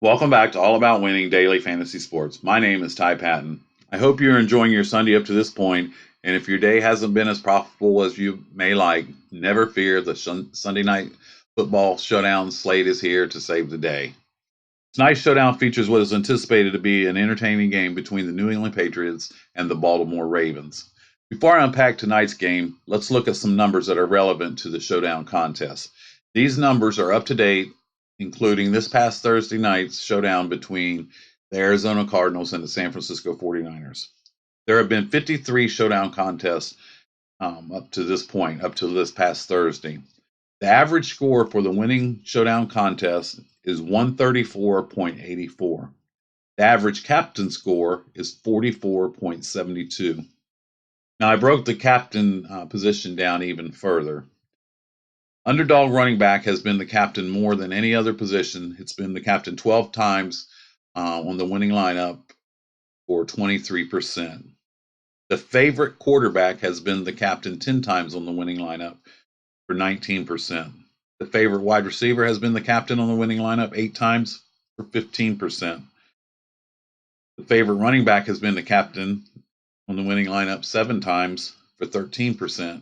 Welcome back to All About Winning Daily Fantasy Sports. My name is Ty Patton. I hope you're enjoying your Sunday up to this point, and if your day hasn't been as profitable as you may like, never fear, the Sunday night football showdown slate is here to save the day. Tonight's showdown features what is anticipated to be an entertaining game between the New England Patriots and the Baltimore Ravens. Before I unpack tonight's game, let's look at some numbers that are relevant to the showdown contest. These numbers are up to date, including this past Thursday night's showdown between the Arizona Cardinals and the San Francisco 49ers. There have been 53 showdown contests up to this point, up to this past Thursday. The average score for the winning showdown contest is 134.84. The average captain score is 44.72. Now, I broke the captain position down even further. Underdog running back has been the captain more than any other position. It's been the captain 12 times on the winning lineup for 23%. The favorite quarterback has been the captain 10 times on the winning lineup for 19%. The favorite wide receiver has been the captain on the winning lineup 8 times for 15%. The favorite running back has been the captain on the winning lineup 7 times for 13%.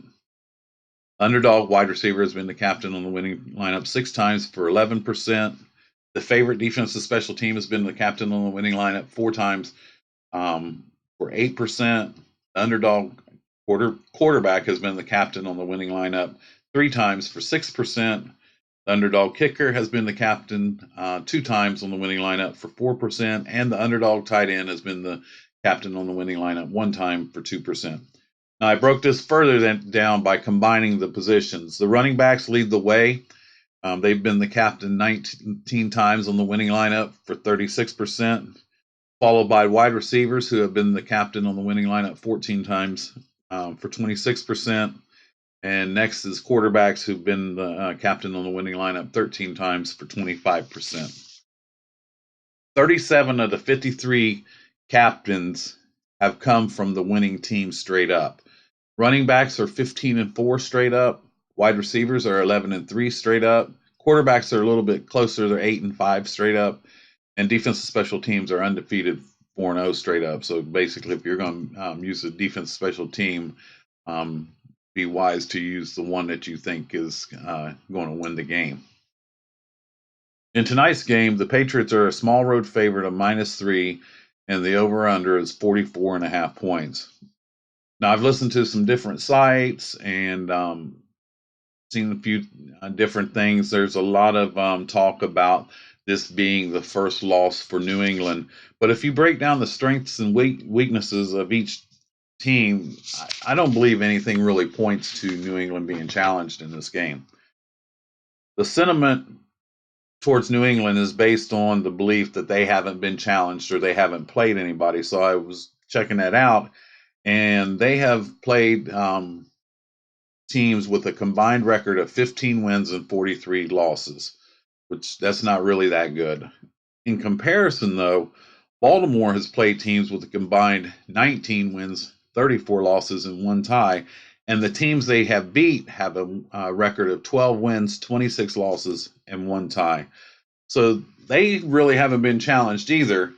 Underdog wide receiver has been the captain on the winning lineup 6 times for 11%. The favorite defensive special team has been the captain on the winning lineup 4 times for 8%. The underdog quarterback has been the captain on the winning lineup 3 times for 6%. The underdog kicker has been the captain 2 times on the winning lineup for 4%. And the underdog tight end has been the captain on the winning lineup 1 time for 2%. Now, I broke this further down by combining the positions. The running backs lead the way. They've been the captain 19 times on the winning lineup for 36%, followed by wide receivers who have been the captain on the winning lineup 14 times for 26%. And next is quarterbacks who've been the captain on the winning lineup 13 times for 25%. 37 of the 53 captains have come from the winning team straight up. Running backs are 15-4 straight up. Wide receivers are 11-3 straight up. Quarterbacks are a little bit closer. They're 8-5 straight up. And defensive special teams are undefeated 4-0 straight up. So basically, if you're going to use a defensive special team, be wise to use the one that you think is going to win the game. In tonight's game, the Patriots are a small road favorite of -3, and the over-under is 44.5 points. Now, I've listened to some different sites and seen a few different things. There's a lot of talk about this being the first loss for New England. But if you break down the strengths and weaknesses of each team, I don't believe anything really points to New England being challenged in this game. The sentiment towards New England is based on the belief that they haven't been challenged or they haven't played anybody. So I was checking that out, and they have played teams with a combined record of 15 wins and 43 losses, which that's not really that good. In comparison, though, Baltimore has played teams with a combined 19 wins, 34 losses, and 1 tie. And the teams they have beat have a record of 12 wins, 26 losses, and 1 tie. So they really haven't been challenged either.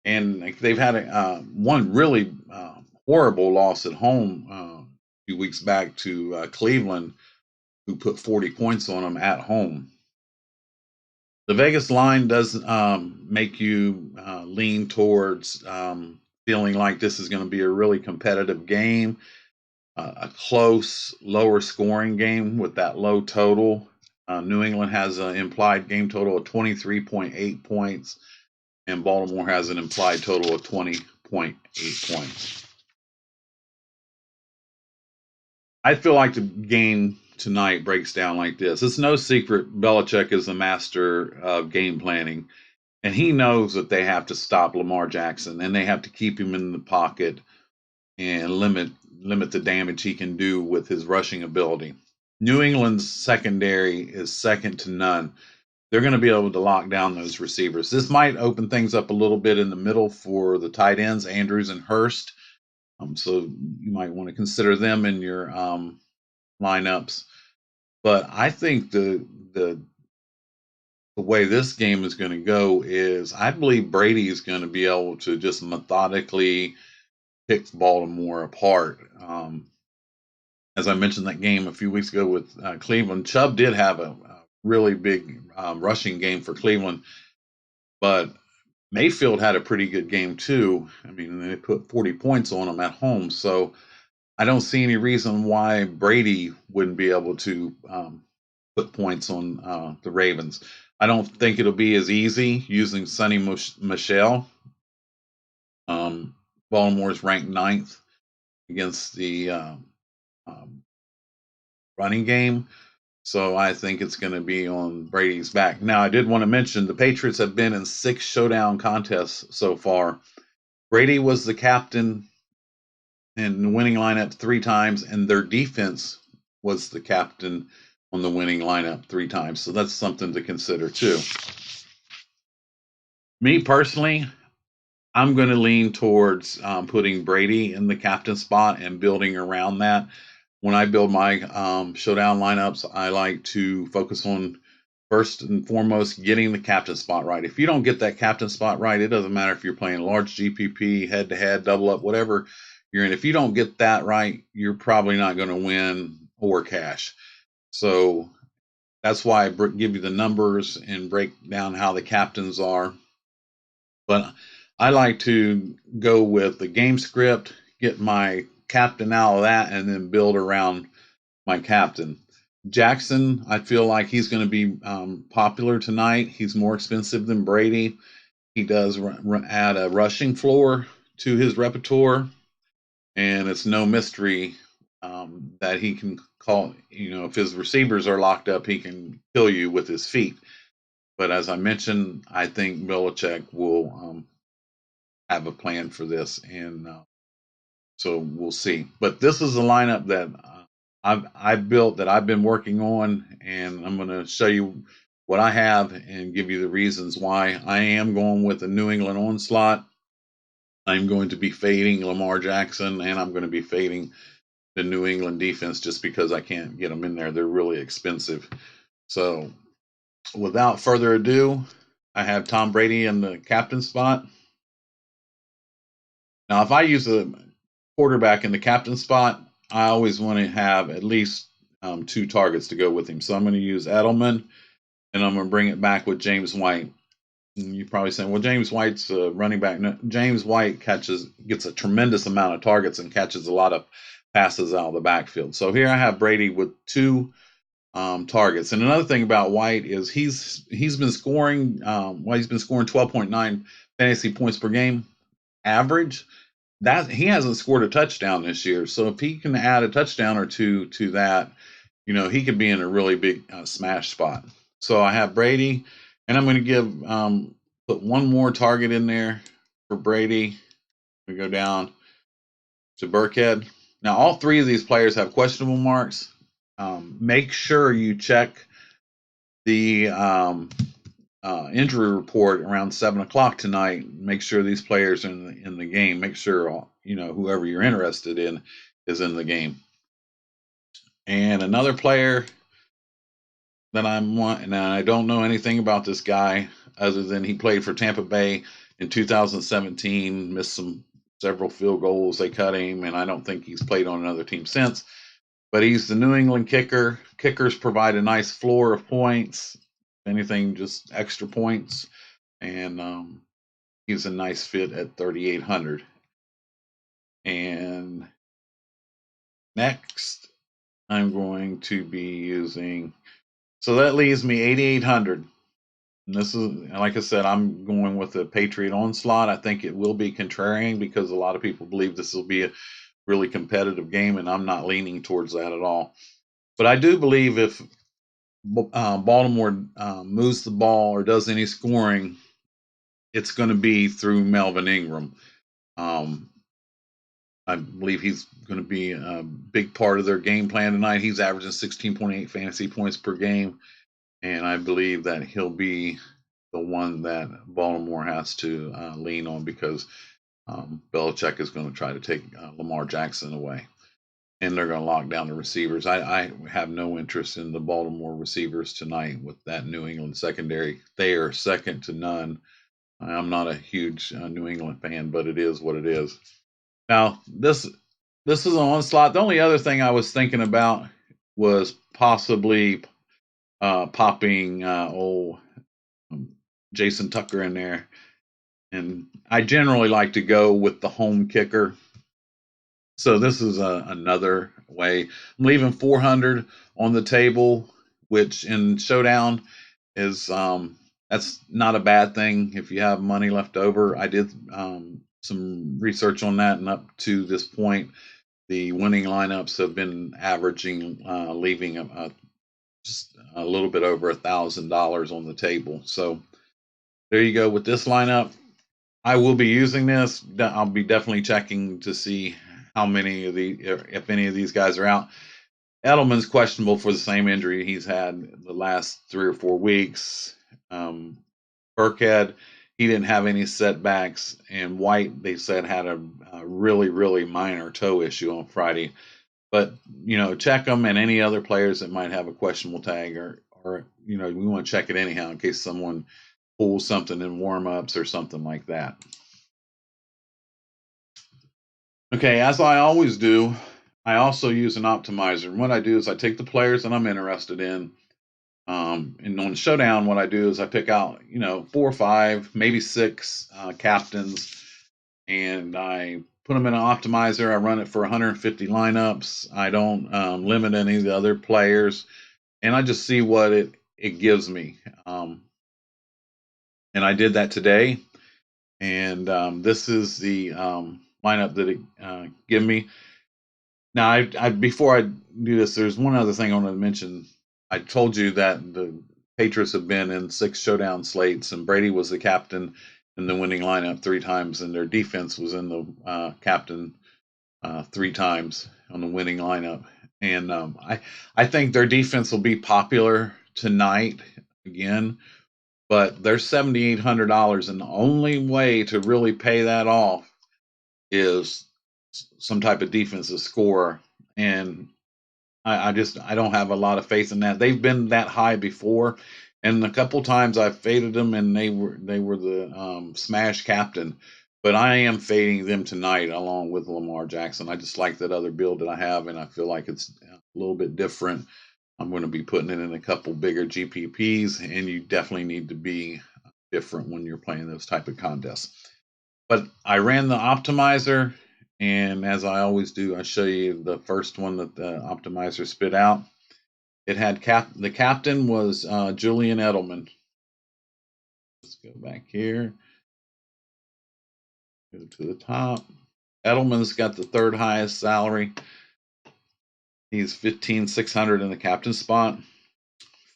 And they've had one really horrible loss at home a few weeks back to Cleveland, who put 40 points on them at home. The Vegas line does make you lean towards feeling like this is going to be a really competitive game, a close, lower scoring game with that low total. New England has an implied game total of 23.8 points, and Baltimore has an implied total of 20.8 points. I feel like the game tonight breaks down like this. It's no secret Belichick is a master of game planning, and he knows that they have to stop Lamar Jackson, and they have to keep him in the pocket and limit the damage he can do with his rushing ability. New England's secondary is second to none. They're going to be able to lock down those receivers. This might open things up a little bit in the middle for the tight ends, Andrews and Hurst. So you might want to consider them in your lineups. But I think the the way this game is going to go is I believe Brady is going to be able to just methodically pick Baltimore apart. As I mentioned that game a few weeks ago with Cleveland, Chubb did have a really big rushing game for Cleveland, but Mayfield had a pretty good game too. I mean, they put 40 points on him at home, so I don't see any reason why Brady wouldn't be able to put points on the Ravens. I don't think it'll be as easy using Sonny Michel. Baltimore's ranked ninth against the um, running game. So I think it's going to be on Brady's back. Now, I did want to mention the Patriots have been in 6 showdown contests so far. Brady was the captain in the winning lineup 3 times, and their defense was the captain on the winning lineup 3 times. So that's something to consider too. Me personally, I'm going to lean towards putting Brady in the captain spot and building around that. When I build my showdown lineups, I like to focus on first and foremost getting the captain spot right. If you don't get that captain spot right, it doesn't matter if you're playing large GPP, head to head, double up, whatever you're in. If you don't get that right, you're probably not going to win or cash. So that's why I give you the numbers and break down how the captains are. But I like to go with the game script, get my captain out of that, and then build around my captain. Jackson, I feel like he's going to be popular tonight. He's more expensive than Brady. He does add a rushing floor to his repertoire, and it's no mystery that he can call. If his receivers are locked up, he can kill you with his feet. But as I mentioned, I think Belichick will have a plan for this, and so we'll see. But this is a lineup that I've built, that I've been working on, and I'm going to show you what I have and give you the reasons why. I am going with the New England onslaught. I'm going to be fading Lamar Jackson, and I'm going to be fading the New England defense just because I can't get them in there. They're really expensive. So without further ado, I have Tom Brady in the captain spot. Now, if I use a quarterback in the captain spot, I always want to have at least 2 targets to go with him. So I'm going to use Edelman, and I'm going to bring it back with James White. And you're probably saying, well, James White's a running back. No, James White gets a tremendous amount of targets and catches a lot of passes out of the backfield. So here I have Brady with 2 targets. And another thing about White is he's been scoring. He's been scoring 12.9 fantasy points per game average. That he hasn't scored a touchdown this year. So if he can add a touchdown or 2 to that, he could be in a really big smash spot. So I have Brady, and I'm going to put one more target in there for Brady. We go down to Birkhead. Now all 3 of these players have questionable marks. Make sure you check the injury report around 7:00 tonight. Make sure these players are in the game. Make sure whoever you're interested in is in the game. And another player that I'm wanting, and I don't know anything about this guy other than he played for Tampa Bay in 2017, missed several field goals. They cut him, and I don't think he's played on another team since. But he's the New England kicker. Kickers provide a nice floor of points. Anything, just extra points. And he's a nice fit at 3,800. And next, I'm going to be using. So that leaves me 8,800. And this is, like I said, I'm going with the Patriot onslaught. I think it will be contrarian because a lot of people believe this will be a really competitive game, and I'm not leaning towards that at all. But I do believe if Baltimore moves the ball or does any scoring, it's going to be through Melvin Ingram. I believe he's going to be a big part of their game plan tonight. He's averaging 16.8 fantasy points per game, and I believe that he'll be the one that Baltimore has to lean on because Belichick is going to try to take Lamar Jackson away. and they're going to lock down the receivers. I have no interest in the Baltimore receivers tonight with that New England secondary. They are second to none. I'm not a huge New England fan, but it is what it is. Now, this is an onslaught. The only other thing I was thinking about was possibly popping old Jason Tucker in there. And I generally like to go with the home kicker. So this is another way. I'm leaving 400 on the table, which in Showdown is that's not a bad thing if you have money left over. I did some research on that, and up to this point, the winning lineups have been averaging leaving just a little bit over $1,000 on the table. So there you go with this lineup. I will be using this. I'll be definitely checking to see how many of if any of these guys are out. Edelman's questionable for the same injury he's had the last 3 or 4 weeks. Birkhead, he didn't have any setbacks, and White, they said, had a really, really minor toe issue on Friday. But check them, and any other players that might have a questionable tag, or we want to check it anyhow in case someone pulls something in warm-ups or something like that. Okay, as I always do, I also use an optimizer. And what I do is I take the players that I'm interested in. And on Showdown, what I do is I pick out, 4 or 5, maybe 6 captains, and I put them in an optimizer. I run it for 150 lineups. I don't limit any of the other players, and I just see what it gives me. And I did that today, and this is the lineup that it gave me. Now, I before I do this, there's one other thing I want to mention. I told you that the Patriots have been in 6 Showdown slates, and Brady was the captain in the winning lineup 3 times, and their defense was in the captain 3 times on the winning lineup. And I think their defense will be popular tonight again, but they're $7,800, and the only way to really pay that off is some type of defensive score. And I don't have a lot of faith in that. They've been that high before, and a couple times I've faded them, and they were the smash captain. But I am fading them tonight along with Lamar Jackson. I just like that other build that I have, and I feel like it's a little bit different. I'm going to be putting it in a couple bigger GPPs, and you definitely need to be different when you're playing those type of contests. But I ran the optimizer, and as I always do, I show you the first one that the optimizer spit out. It had the captain was Julian Edelman. Let's go back here. Go to the top. Edelman's got the 3rd highest salary. He's 15,600 in the captain spot.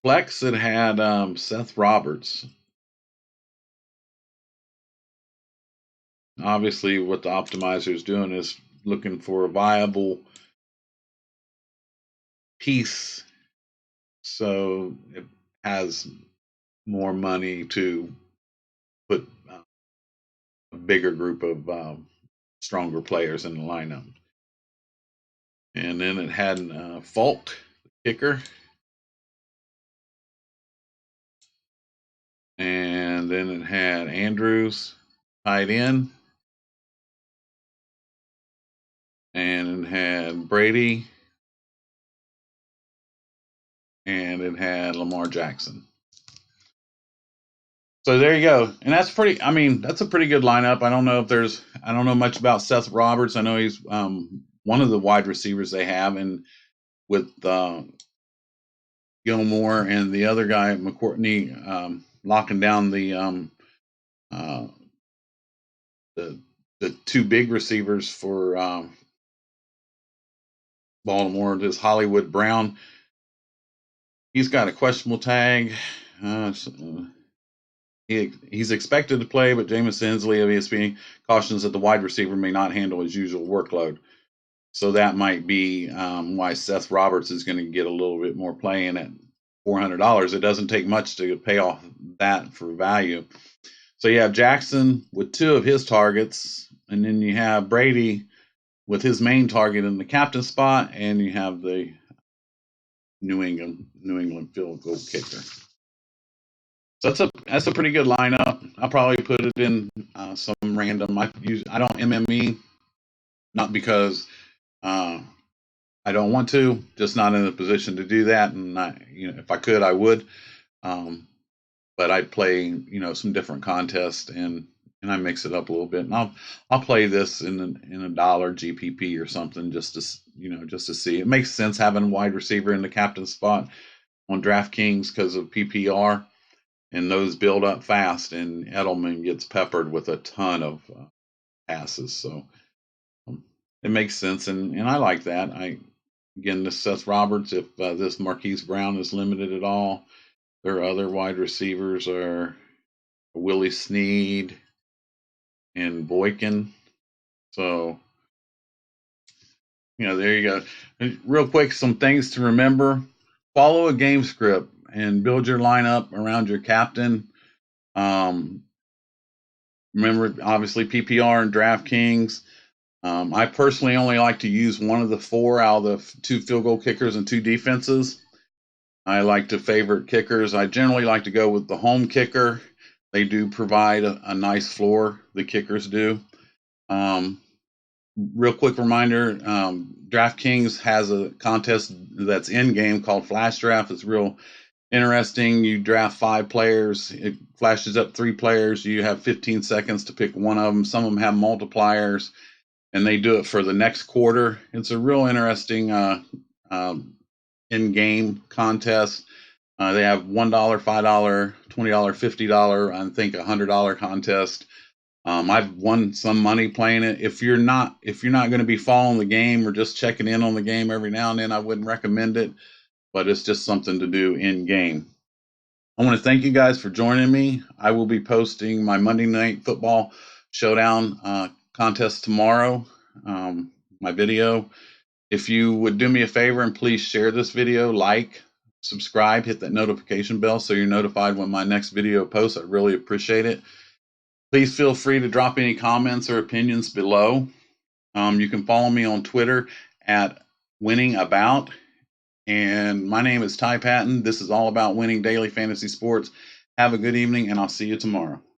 Flex, it had Seth Roberts. Obviously, what the optimizer is doing is looking for a viable piece, so it has more money to put a bigger group of stronger players in the lineup. And then it had Falk, the kicker. And then it had Andrews, tight end. And it had Brady. And it had Lamar Jackson. So there you go. And that's that's a pretty good lineup. I don't know much about Seth Roberts. I know he's one of the wide receivers they have, and with Gilmore and the other guy, McCourtney, locking down the 2 big receivers for Baltimore. There's Hollywood Brown. He's got a questionable tag. He's expected to play, but Jameis Inslee of ESPN cautions that the wide receiver may not handle his usual workload. So that might be why Seth Roberts is going to get a little bit more play in at $400. It doesn't take much to pay off that for value. So you have Jackson with 2 of his targets, and then you have Brady with his main target in the captain spot, and you have the New England field goal kicker. So that's a pretty good lineup. I'll probably put it in some random. I don't MME, not because I don't want to, just not in a position to do that. And if I could, I would. But I play some different contests and I mix it up a little bit. And I'll play this in a dollar GPP or something just to see. It makes sense having a wide receiver in the captain spot on Draftkings because of PPR. And those build up fast, and Edelman gets peppered with a ton of passes. So it makes sense, and I like that. Again, this Seth Roberts, if this Marquise Brown is limited at all, their other wide receivers are Willie Snead and Boykin. So, there you go. And real quick, some things to remember. Follow a game script and build your lineup around your captain. Remember, obviously, PPR and DraftKings. I personally only like to use one of the four out of the 2 field goal kickers and 2 defenses. I like to favorite kickers. I generally like to go with the home kicker. They do provide a nice floor, the kickers do. Real quick reminder, DraftKings has a contest that's in-game called Flash Draft. It's real interesting. You draft 5 players. It flashes up 3 players. You have 15 seconds to pick one of them. Some of them have multipliers, and they do it for the next quarter. It's a real interesting in-game contest. They have $1, $5, $20, $50, I think $100 contest. I've won some money playing it. If you're not going to be following the game or just checking in on the game every now and then, I wouldn't recommend it. But it's just something to do in game. I want to thank you guys for joining me. I will be posting my Monday Night Football Showdown contest tomorrow, my video. If you would do me a favor and please share this video, like, subscribe, hit that notification bell so you're notified when my next video posts. I really appreciate it. Please feel free to drop any comments or opinions below. You can follow me on Twitter at winningabout. And my name is Ty Patton. This is all about winning daily fantasy sports. Have a good evening, and I'll see you tomorrow.